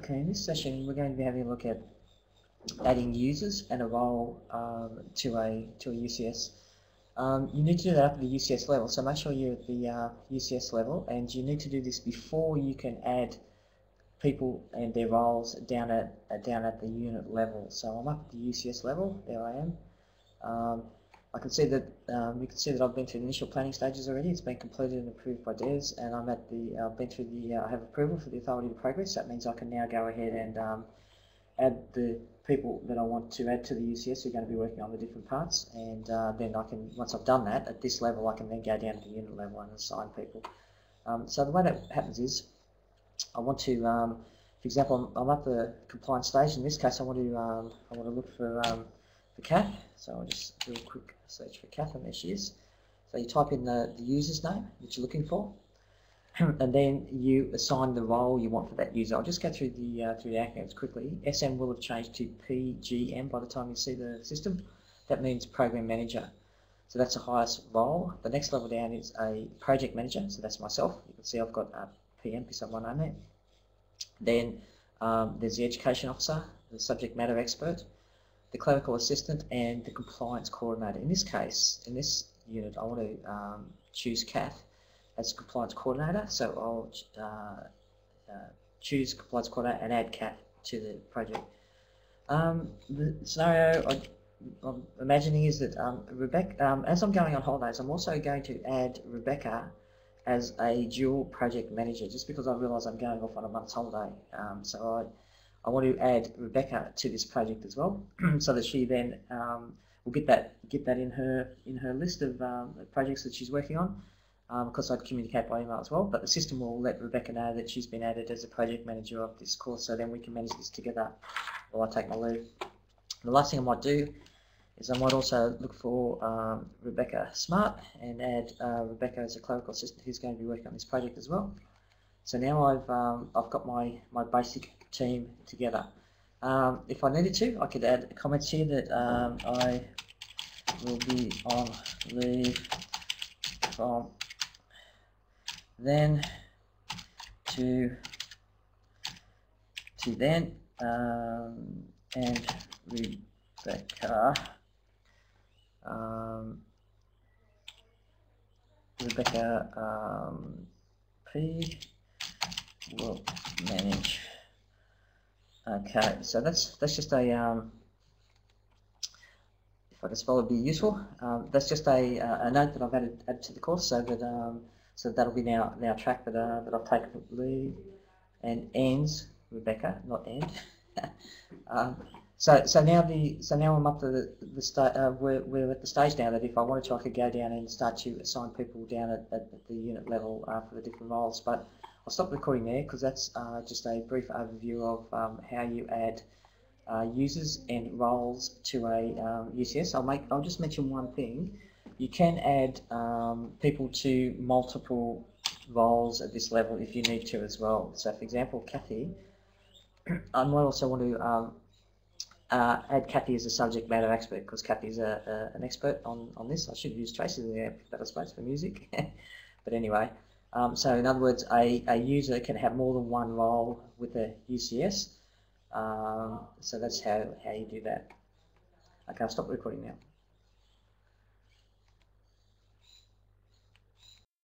Okay, in this session we're going to be having a look at adding users and a role to a UCS. You need to do that up at the UCS level, so make sure you're at the UCS level, and you need to do this before you can add people and their roles down at the unit level. So I'm up at the UCS level. There I am. I can see that you can see that I've been through the initial planning stages already. It's been completed and approved by devs, and I'm at the been through the I have approval for the authority to progress. That means I can now go ahead and add the people that I want to add to the UCS who are going to be working on the different parts, and then I can, once I've done that at this level, I can then go down to the unit level and assign people. So the way that happens is I want to, for example, I'm at the compliance stage. In this case, I want to look for Kath. So I'll just do a quick search for Kath, and there she is. So you type in the user's name that you're looking for, and then you assign the role you want for that user. I'll just go through the acronyms quickly. SM will have changed to PGM by the time you see the system. That means Program Manager. So that's the highest role. The next level down is a Project Manager. So that's myself. You can see I've got a PM because I've my name there. Then there's the Education Officer, the Subject Matter Expert, the Clerical Assistant, and the Compliance Coordinator. In this case, in this unit, I want to choose Kath as Compliance Coordinator. So I'll choose Compliance Coordinator and add Kath to the project. The scenario I'm imagining is that Rebecca, as I'm going on holidays, I'm also going to add Rebecca as a dual project manager, just because I realise I'm going off on a month's holiday. So I want to add Rebecca to this project as well, so that she then will get that in her list of projects that she's working on. Because I'd communicate by email as well, but the system will let Rebecca know that she's been added as a project manager of this course, so then we can manage this together while I take my leave. The last thing I might do is I might also look for Rebecca Smart and add Rebecca as a clerical assistant who's going to be working on this project as well. So now I've got my basic team together. If I needed to, I could add comments here that I will be on leave from then to then, and Rebecca P will manage. Okay, so that's just a if I can spell it, be useful. That's just a note that I've added to the course, so that so that'll be now tracked that I've taken leave and ends Rebecca, not end. So now I'm up to the stage. We're at the stage now that if I wanted to, I could go down and start to assign people down at the unit level for the different roles. But I'll stop recording there because that's just a brief overview of how you add users and roles to a UCS. I'll just mention one thing. You can add people to multiple roles at this level if you need to as well. So for example, Kathy, I might also want to add Kathy as a subject matter expert, because Kathy is an expert on this. I should have used Tracy there, that I suppose, for music. But anyway, so in other words, a user can have more than one role with a UCS. So that's how you do that. Okay, I'll stop recording now.